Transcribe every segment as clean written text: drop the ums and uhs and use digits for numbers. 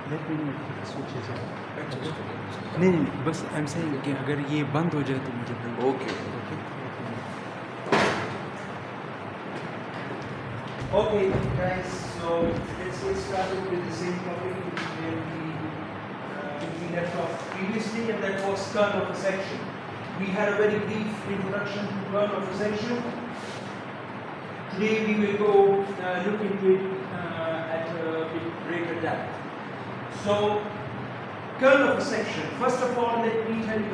Let me know if it switches on. नहीं नहीं नहीं, बस I'm saying कि अगर ये बंद हो जाए तो मुझे बताओ. Okay. Okay, guys, so let's get started with the same topic which we left off previously, and that was kern of a section. We had a very brief introduction to kern of a section. Today we will go look into it at a bit greater depth. So, kern of a section. First of all, let me tell you,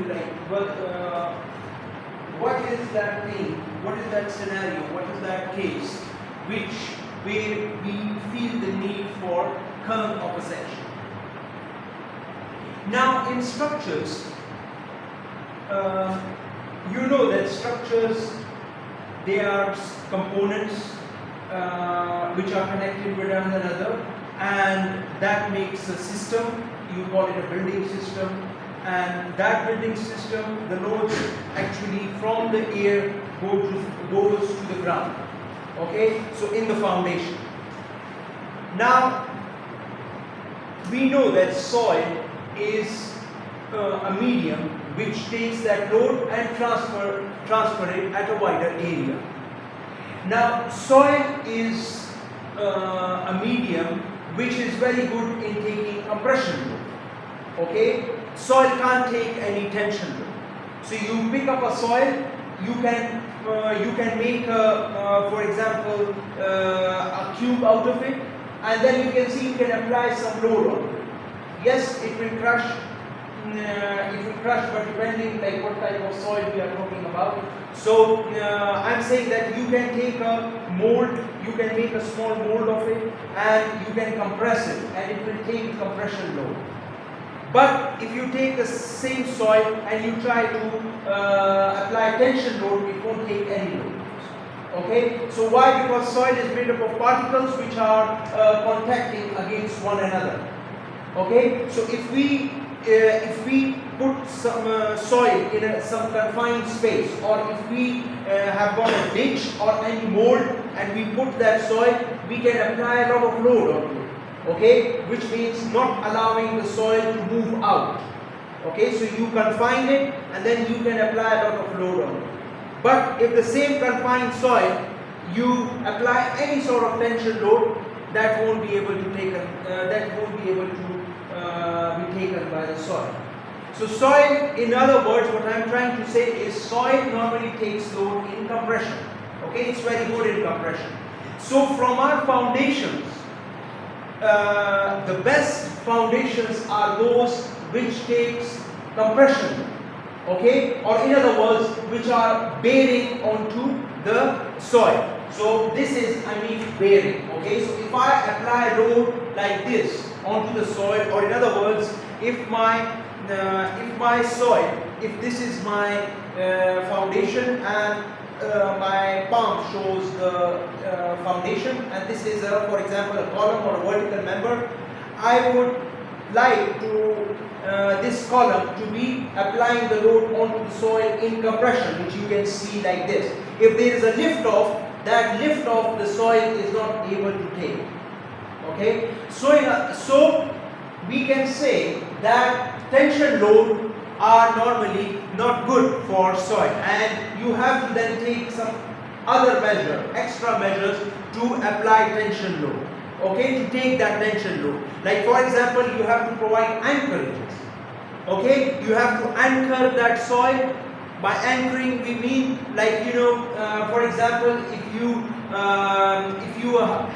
what is that thing? What is that scenario? What is that case where we feel the need for kern of a section? Now, in structures, you know that structures, they are components which are connected with one another, and that makes a system. You call it a building system, and that building system, the loads actually from the air goes to the ground. Okay, so in the foundation. Now, we know that soil is a medium which takes that load and transfer it at a wider area. Now, soil is a medium which is very good in taking compression load. Okay, soil can't take any tension load. So you pick up a soil, you can make for example a cube out of it, and then you can see you can apply some load on it. Yes, it will crush. But depending like what type of soil we are talking about. So I'm saying that you can take a mold, you can make a small mold of it, and you can compress it, and it will take compression load. But if you take the same soil and you try to apply tension load, it won't take any load. Okay, so why? Because soil is made up of particles which are contacting against one another. Okay, so if we put some soil in some confined space, or if we have got a ditch or any mold and we put that soil, we can apply a lot of load on it. Okay, which means not allowing the soil to move out. Okay, so you confine it and then you can apply a lot of load on it. But if the same confined soil, you apply any sort of tension load, that won't be able to be taken by the soil. So soil, in other words, what I am trying to say is soil normally takes load in compression. Okay, it's very good in compression. So from our foundations, the best foundations are those which takes compression. Okay, or in other words, which are bearing onto the soil. So this is, bearing. Okay, so if I apply load like this onto the soil, or in other words, if this is my foundation, and my palm shows the foundation, and this is for example a column or a vertical member, I would like to this column to be applying the load onto the soil in compression, which you can see like this. If there is a lift off, that lift off the soil is not able to take. Okay, so we can say that tension load are normally not good for soil, and you have to then take some other extra measures to apply tension load. Okay, to take that tension load. Like for example, you have to provide anchorages. Okay, you have to anchor that soil. By anchoring, we mean like for example, if you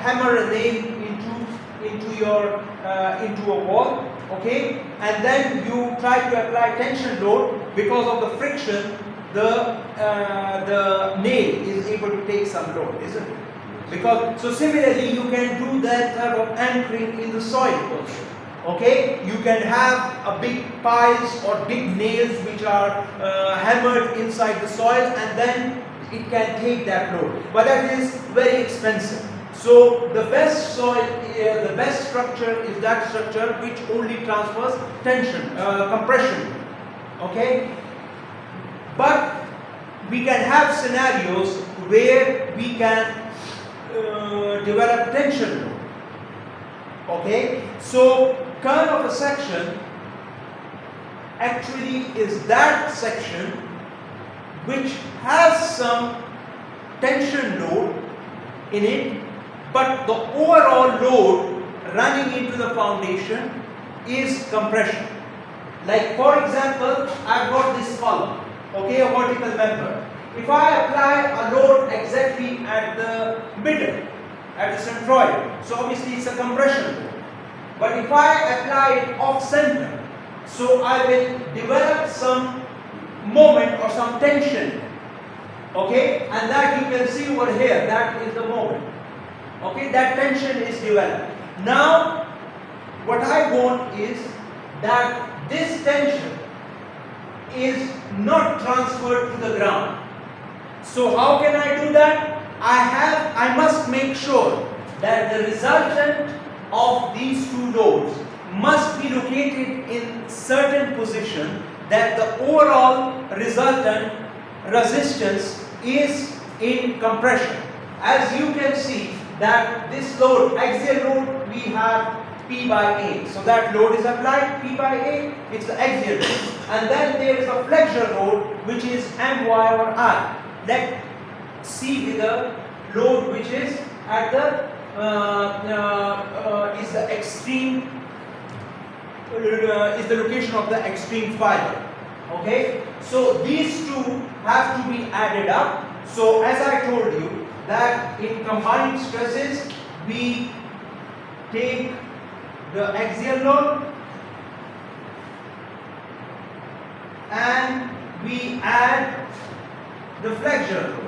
hammer a nail into a wall, okay, and then you try to apply tension load, because of the friction, the nail is able to take some load, isn't it? Because so similarly, you can do that type of anchoring in the soil also. Okay, you can have a big piles or big nails which are hammered inside the soil, and then it can take that load. But that is very expensive. So the best soil, the best structure is that structure which only transfers tension, compression. Okay, but we can have scenarios where we can develop tension load. Okay, so kern of a section actually is that section which has some tension load in it, but the overall load running into the foundation is compression. Like for example, I've got this column, okay, a vertical member. If I apply a load exactly at the middle, at the centroid, so obviously it's a compression load. But if I apply it off center, so I will develop some moment or some tension, okay, and that you can see over here, that is the moment, okay, that tension is developed. Now what I want is that this tension is not transferred to the ground. So how can I do that? I must make sure that the resultant of these two loads must be located in certain position, that the overall resultant resistance is in compression. As you can see that this load, axial load, we have P by A. So that load is applied, P by A, it's the axial load. And then there is a flexure load which is My or I. Let's see with the load which is at the is the extreme is the location of the extreme fiber. Okay, so these two have to be added up. So as I told you that in combined stresses we take the axial load and we add the flexure load.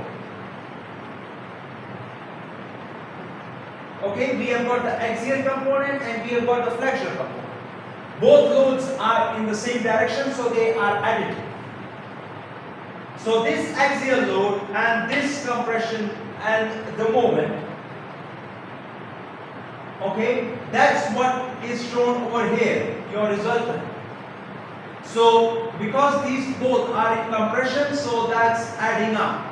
Okay, we have got the axial component and we have got the flexure component. Both loads are in the same direction, so they are additive. So this axial load and this compression and the moment, okay, that's what is shown over here, your resultant. So because these both are in compression, so that's adding up.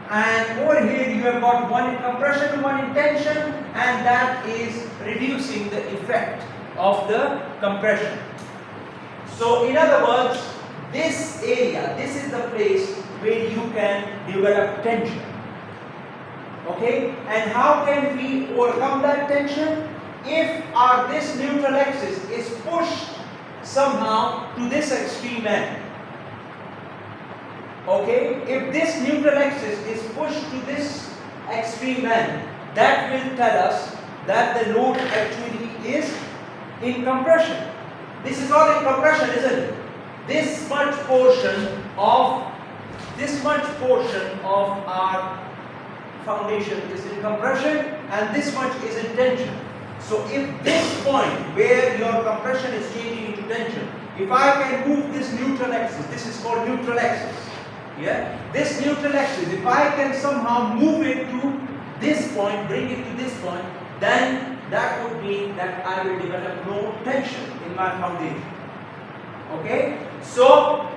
And over here you have got one in compression, one in tension, and that is reducing the effect of the compression. So in other words, this area, this is the place where you can develop tension. Okay, and how can we overcome that tension? If this neutral axis is pushed somehow to this extreme end. Okay, if this neutral axis is pushed to this extreme end, that will tell us that the load actually is in compression. This is all in compression, isn't it? This much portion of our foundation is in compression and this much is in tension. So if this point where your compression is changing into tension, if I can move this neutral axis, this is called neutral axis. Yeah, this neutral axis, if I can somehow move it to this point, bring it to this point, then that would mean that I will develop no tension in my foundation. Okay, so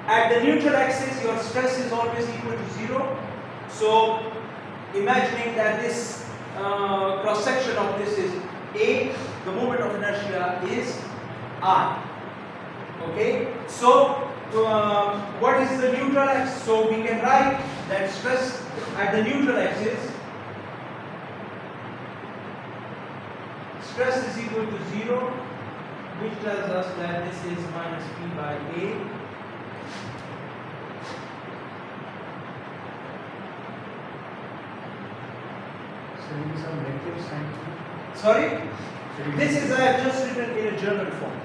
at the neutral axis your stress is always equal to 0. So imagining that this cross section of this is A, the moment of inertia is I. Okay, so what is the neutral axis? So we can write that stress at the neutral axis, stress is equal to 0, which tells us that this is minus P by A. So there is some negative sign. Sorry? This is I have just written in a German form.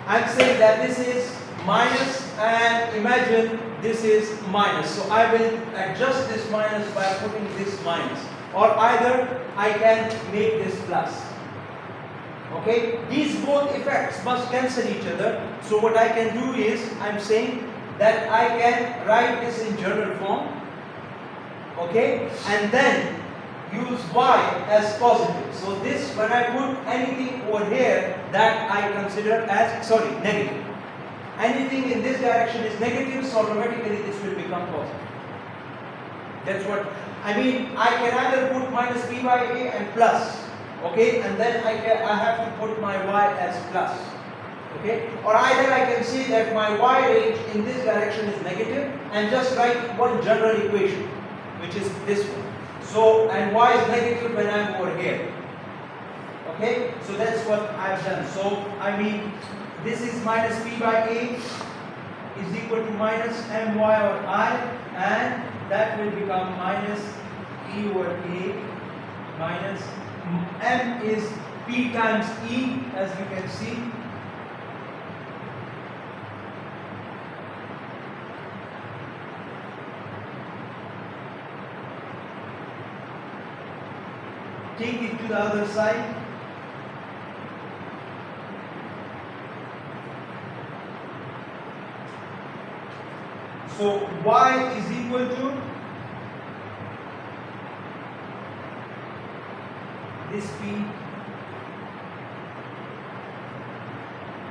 I'm saying that this is minus and imagine this is minus. So I will adjust this minus by putting this minus. Or either I can make this plus. Okay? These both effects must cancel each other. So what I can do is, I'm saying that I can write this in German form. Okay? And then use y as positive. So this, when I put anything over here, that I consider as, negative. Anything in this direction is negative, so automatically this will become positive. That's what, I mean, I can either put minus P by A and plus. Okay, and then I have to put my y as plus. Okay, or either I can say that my y range in this direction is negative and just write one general equation, which is this one. So, and y is negative when I'm over here. Okay, so that's what I've done. So, I mean, this is minus p by a is equal to minus my or I, and that will become minus p over a minus m is p times e, as you can see. Take it to the other side. So y is equal to this p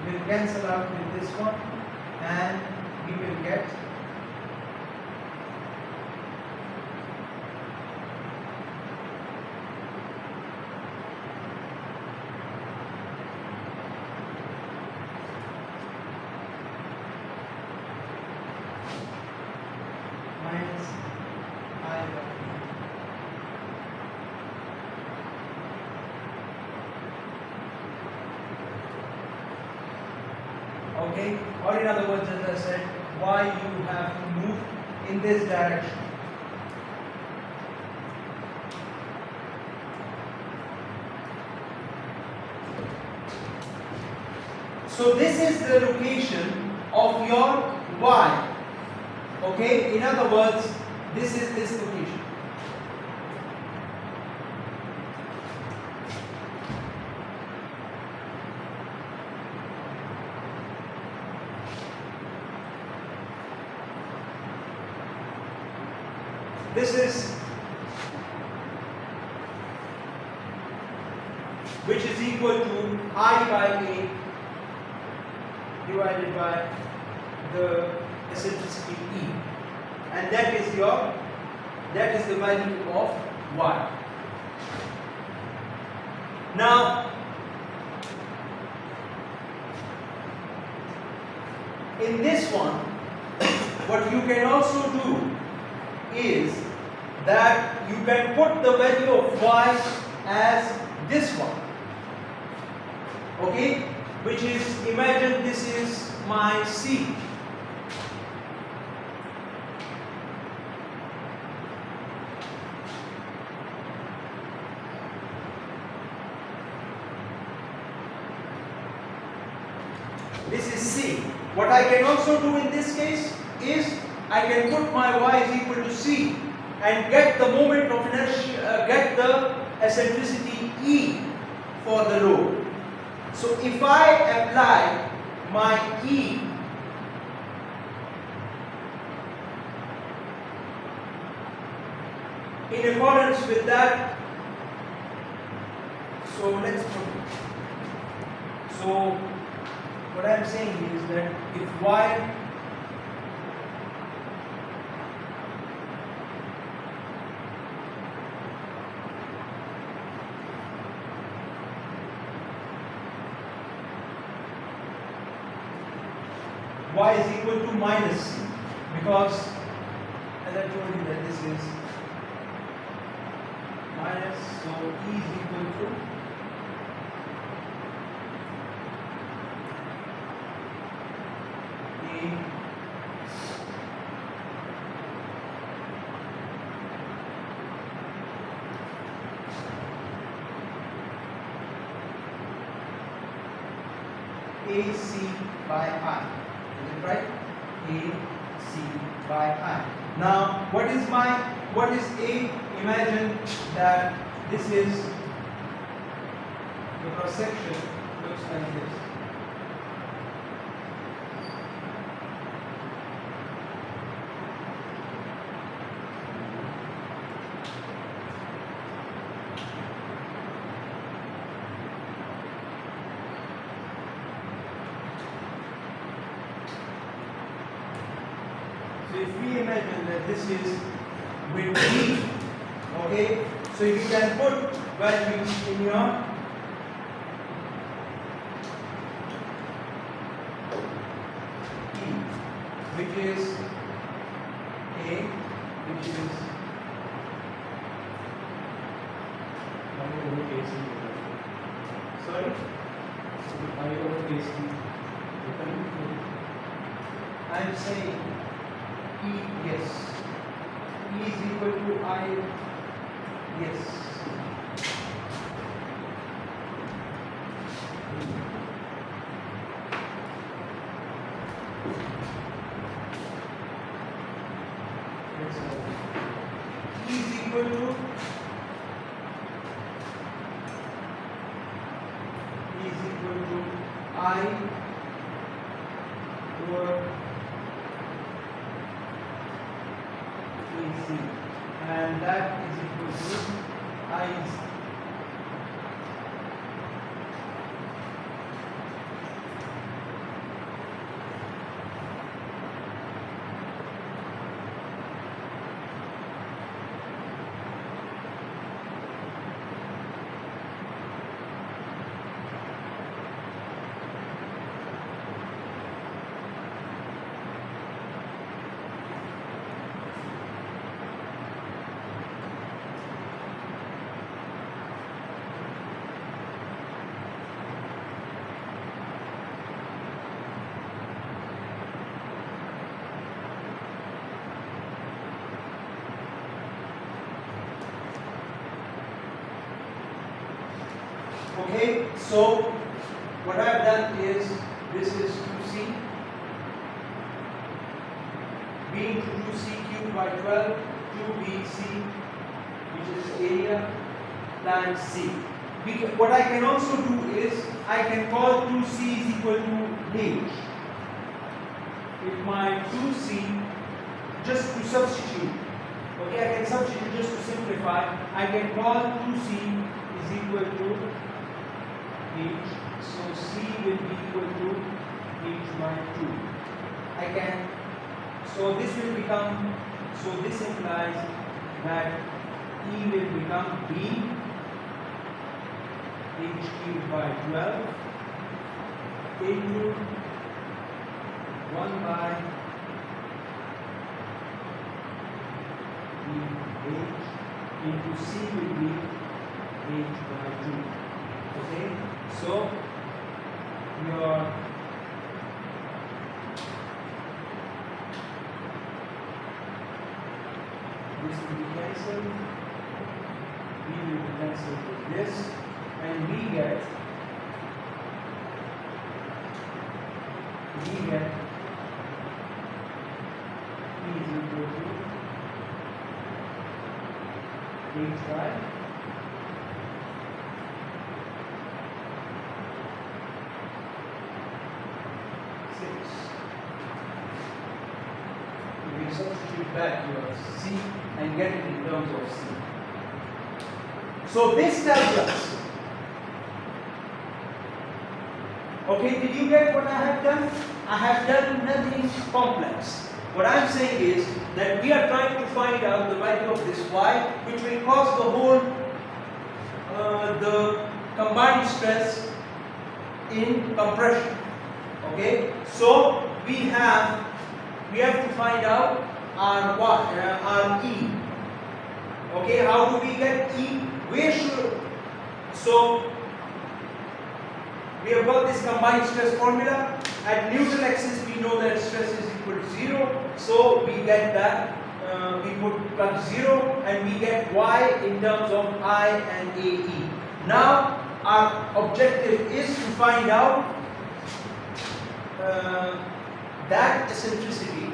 will cancel out with this one, and we will get minus I by p. Okay, or in other words, as I said, why you have to move in this direction. So this is the location of your y. Okay, in other words, this is this location. This is, which is equal to I by a divided by the eccentricity e, and that is the value of y. Now, in this one, what you can also do is that you can put the value of y as this one. Okay, which is, imagine this is my c. This is c. What I can also do in this case is I can put my y is equal to c and get the moment of inertia, get the eccentricity e for the load. So if I apply my e in accordance with that, so let's put it. So what I am saying is that if y is equal to minus c, because as I told you that this is minus, so E is equal to AC by I. Is it right? AC by I. Now, what is A? Imagine that this is the cross section looks like this. So if we imagine that this is with D, okay, So you can put values in your E, which is A, which is sorry, I'm saying E, yes. E is equal to I, yes. E is equal to I over AC, and that is equal to I is okay. So what I have done is, this is 2c b into 2c cubed by 12, 2bc, which is area, times c. What I can also do is, I can call 2c is equal to h. If my 2c, just to substitute, okay, I can substitute just to simplify, I can call 2c is equal to h, so c will be equal to h by 2. I can, so this will become, so this implies that E will become b h cubed by 12 into 1 by h into c will be h by 2. Okay, so your this will be cancelled, b will be cancelled with this, and we get E is equal to h by 6. You can substitute back your c and get it in terms of c. So this tells us, okay, did you get what I have done? I have done nothing complex. What I am saying is that we are trying to find out the value of this y, which will cause the whole, the combined stress in compression. Okay, so we have to find out our y, our E. Okay, how do we get E? Where should, so we have got this combined stress formula. At neutral axis we know that stress is equal to 0, so we get that, we put plug 0 and we get y in terms of I and AE. Now our objective is to find out that eccentricity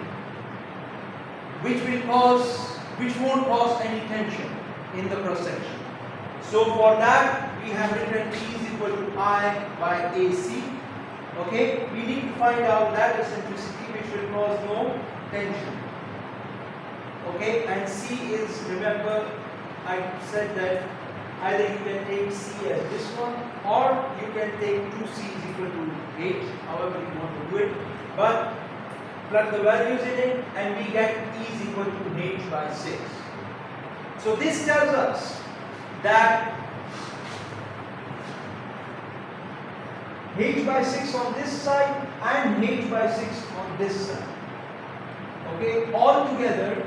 which won't cause any tension in the cross section. So for that we have written E is equal to I by AC. Okay, we need to find out that eccentricity which will cause no tension. Okay, and C is, remember I said that either you can take C as this one or you can take 2C is equal to H, however you want to do it, but plug the values in it and we get E is equal to H by 6. So this tells us that h by 6 on this side and h by 6 on this side. Okay, all together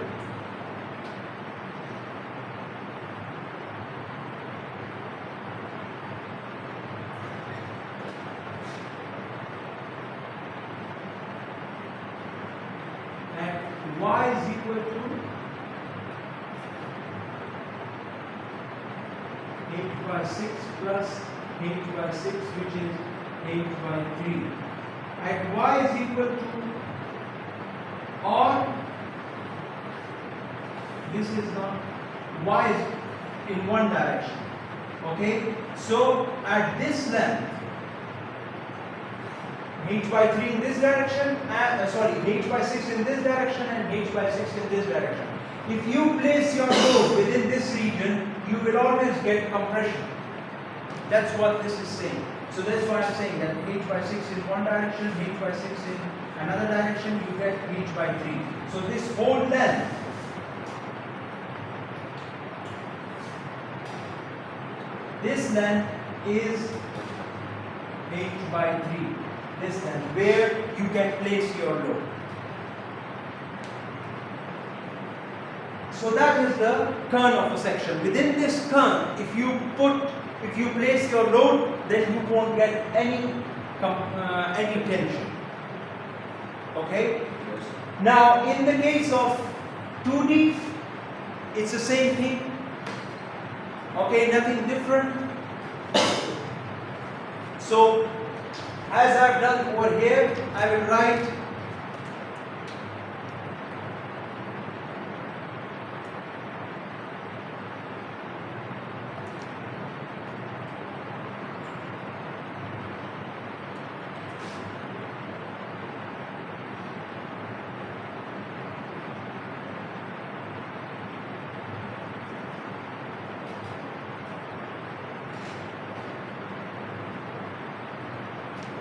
and y is equal to h by 6 plus h by 6, which is h by 3. At y is equal to, or this is not, y is in one direction. Okay, so at this length, h by 3 in this direction, and h by 6 in this direction and h by 6 in this direction. If you place your load within this region, you will always get compression. That's what this is saying. So that's why I'm saying that h by 6 in one direction, h by 6 in another direction, you get h by 3. So this whole length is h by 3. This length where you can place your load. So that is the kern of a section. Within this kern, if you place your load, then you won't get any tension. Okay? Now, in the case of 2D, it's the same thing. Okay, nothing different. So, as I've done over here, I will write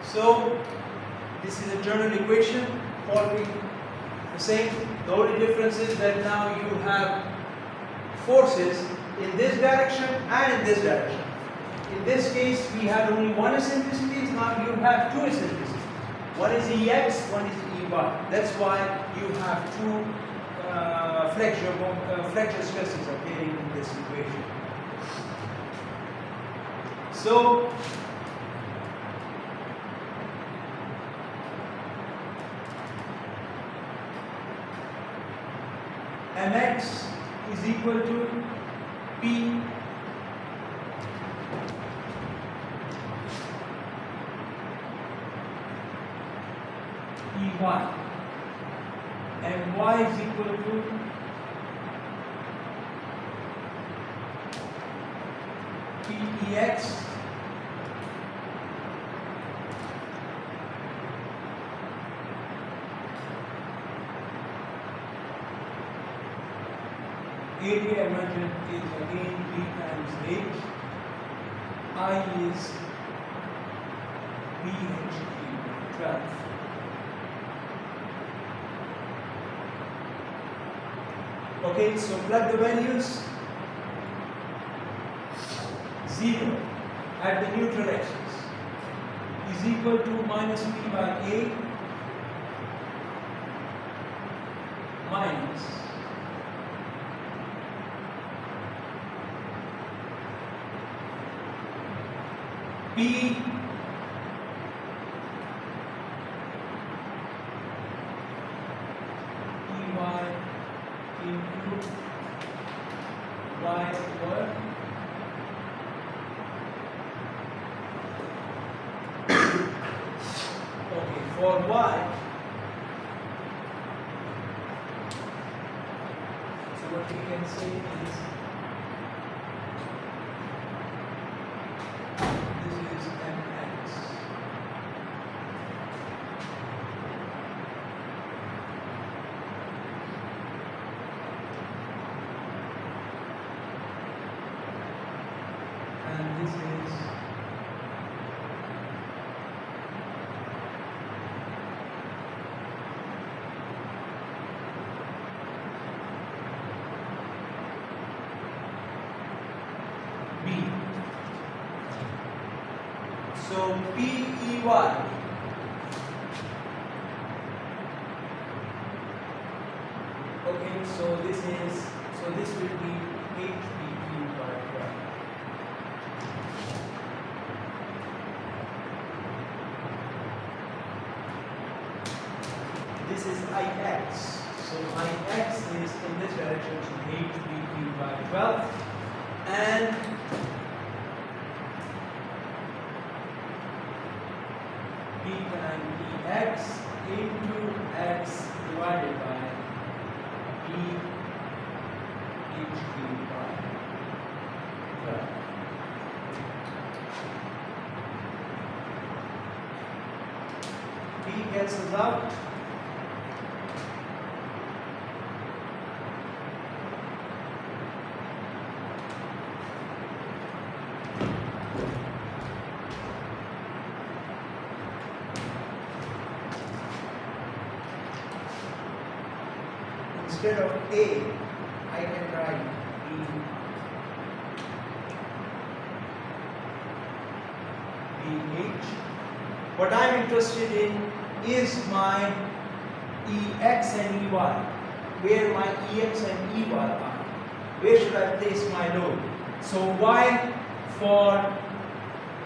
so this is a general equation following the same. The only difference is that now you have forces in this direction and in this direction. In this case, we had only one eccentricity, now you have two eccentricities. One is Ex, one is Ey. That's why you have two flexure stresses appearing in this equation. So, Mx is equal to P Ey, and y is equal to Pex area emergent is again B times H. I is BH 12. Okay, so plug the values. 0 at the neutral axis is equal to minus P by A minus P Ey into y over okay, for y, so what we can say is this is mx and this is So PEY. Okay, so this will be HPQ by 12. This is IX. So IX is in this direction, so HPQ by 12. And P times EX into X divided by P HQ by 12. P cancels out. Instead of A, I can write BH. What I am interested in is my EX and EY, where my EX and EY are. Where should I place my load? So Y for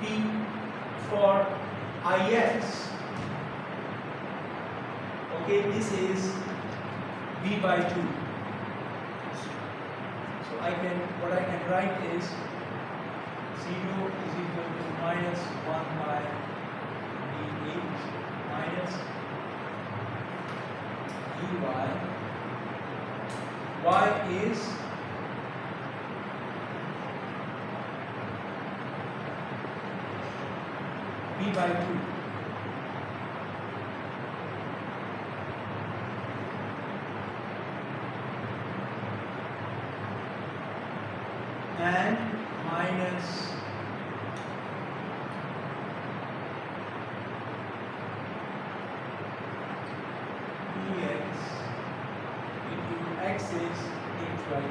P for IX. Okay, this is V by 2. So what I can write is 0 is equal to minus 1 by VH minus EY. Y is V by 2. And minus EX into X is H by 2.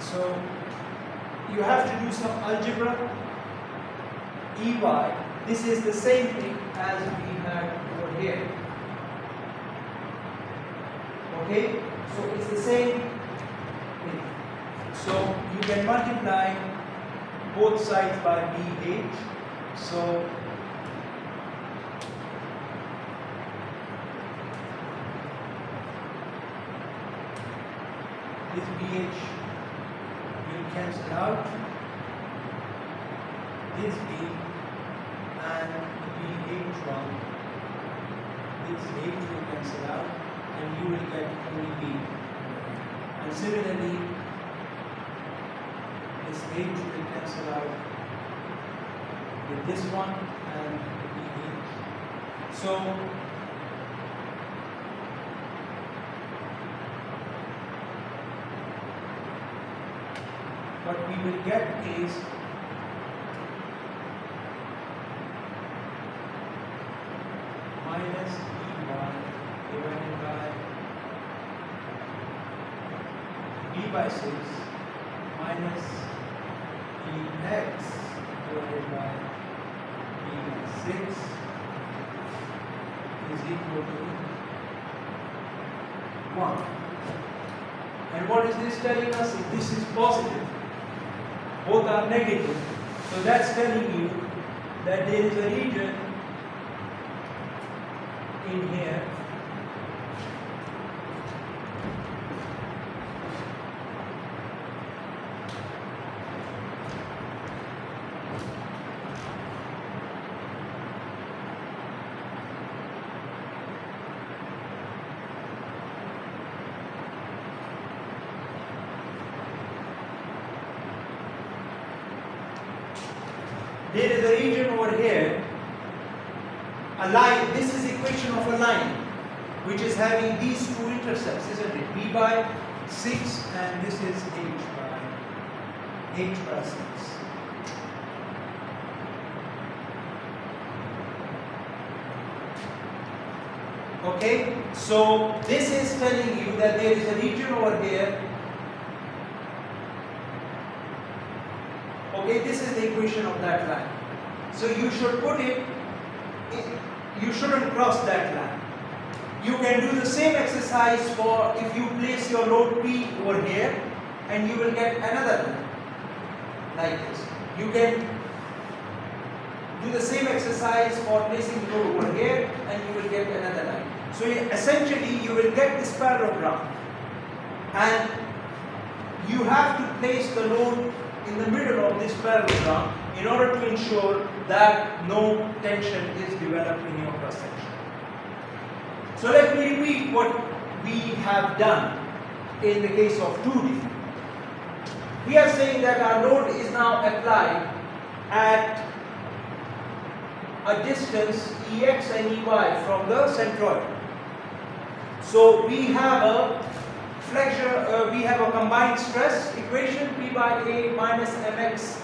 So you have to do some algebra. EY, this is the same thing as we had over here. Okay, so it's the same thing. So you can multiply both sides by BH. So this BH will cancel out, this B and BH1, this H will cancel out, and you will get only B. And similarly, this H will cancel out with this one and BH. So what we will get is minus EY divided by B by 6 minus EX divided by B by 6 is equal to 1. And what is this telling us? If this is positive, both are negative, so that's telling you that there is a region in here over here a line, this is equation of a line which is having these two intercepts, isn't it? B by 6 and this is H by 6. Okay, so this is telling you that there is a region over here. Okay, this is the equation of that line. So you should put it, you shouldn't cross that line. You can do the same exercise for if you place your load P over here and you will get another line like this. You can do the same exercise for placing the load over here and you will get another line. So essentially you will get this parallelogram and you have to place the load in the middle of this parallelogram in order to ensure that no tension is developed in your cross section. So let me repeat what we have done in the case of 2D. We are saying that our load is now applied at a distance Ex and Ey from the centroid. So we have a flexure, we have a combined stress equation P by A minus Mx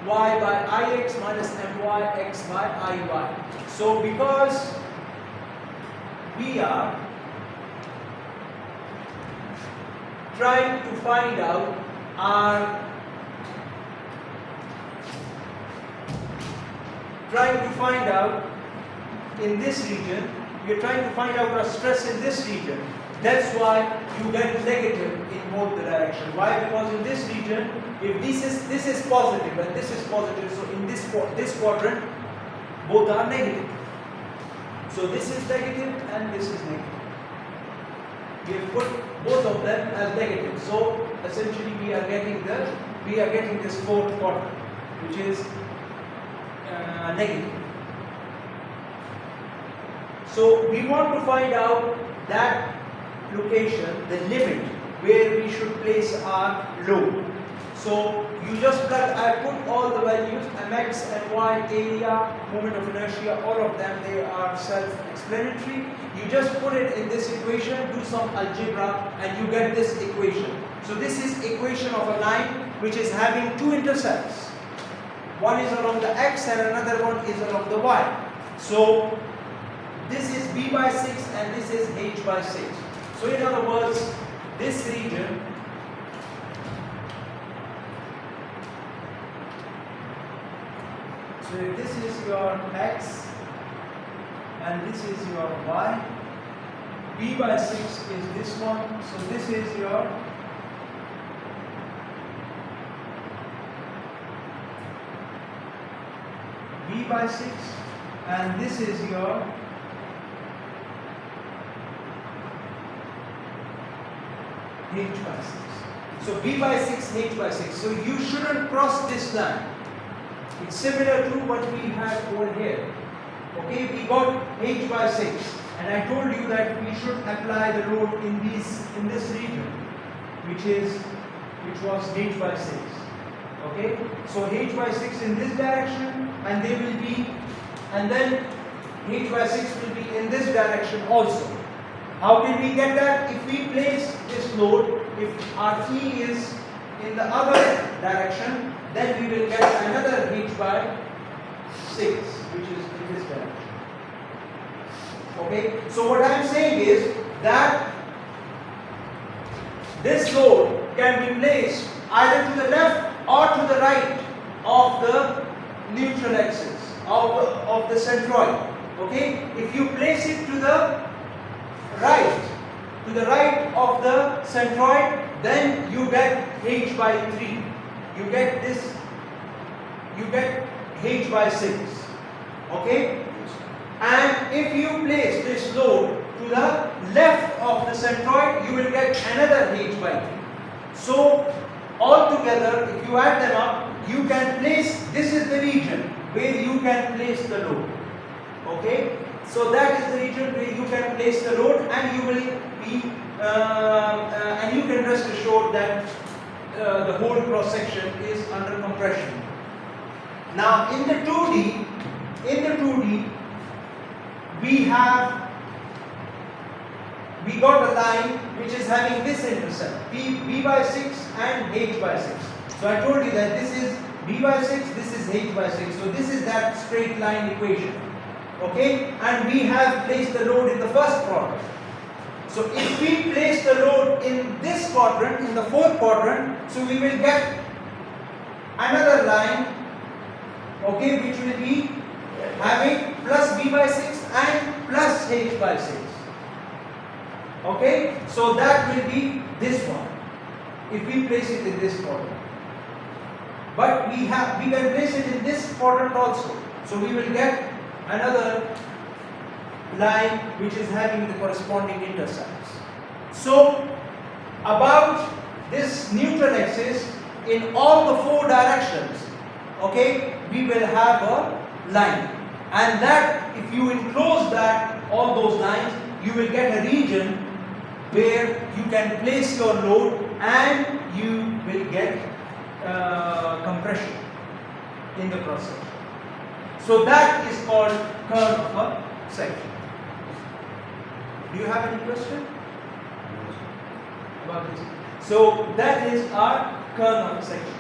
y by Ix minus My x by Iy. So because we are trying to find out in this region, we are trying to find out our stress in this region. That's why you get negative in both the direction. Why? Because in this region, if this is positive and this is positive, so in this quadrant, both are negative. So this is negative and this is negative. We have put both of them as negative. So essentially we are getting this fourth quadrant, which is negative. So we want to find out that location, the limit where we should place our load. So you just plug, I put all the values, mx, my, area, moment of inertia, all of them, they are self-explanatory. You just put it in this equation, do some algebra, and you get this equation. So this is equation of a line which is having two intercepts. One is along the x and another one is along the y. So this is b by 6 and this is h by 6. So in other words, this region so if this is your x and this is your y, b by 6 is this one, so this is your b by 6 and this is your h by 6. So b by 6, h by 6. So you shouldn't cross this line. It's similar to what we had over here. Okay, we got h by 6 and I told you that we should apply the load in this region which was h by 6. Okay, so h by 6 in this direction and they will be, and then h by 6 will be in this direction also. How can we get that? If we place this load, if our E is in the other direction, then we will get another h by 6, which is in this direction. Okay, so what I am saying is that this load can be placed either to the left or to the right of the neutral axis of the centroid. Okay, if you place it to the right of the centroid, then you get h by 3. You get h by 6. Okay, and if you place this load to the left of the centroid, you will get another h by 3. So altogether, if you add them up, you can place, this is the region where you can place the load. Okay, so that is the region where you can place the load, and you will be and you can rest assured that the whole cross section is under compression. Now in the 2D, we got a line which is having this intercept, B by 6 and H by 6. So I told you that this is B by 6, this is H by 6. So this is that straight line equation. Okay? And we have placed the load in the first quadrant. So if we place the load in this quadrant, in the fourth quadrant, so we will get another line, okay, which will be having plus B by 6 and plus H by 6. Okay, so that will be this one if we place it in this quadrant. But we can place it in this quadrant also. So we will get another line which is having the corresponding intercepts. So about this neutral axis in all the four directions, okay, we will have a line, and that if you enclose that all those lines, you will get a region where you can place your load and you will get compression in the process. So that is called Kern of a section. Do you have any question about this? So that is our Kern of a section.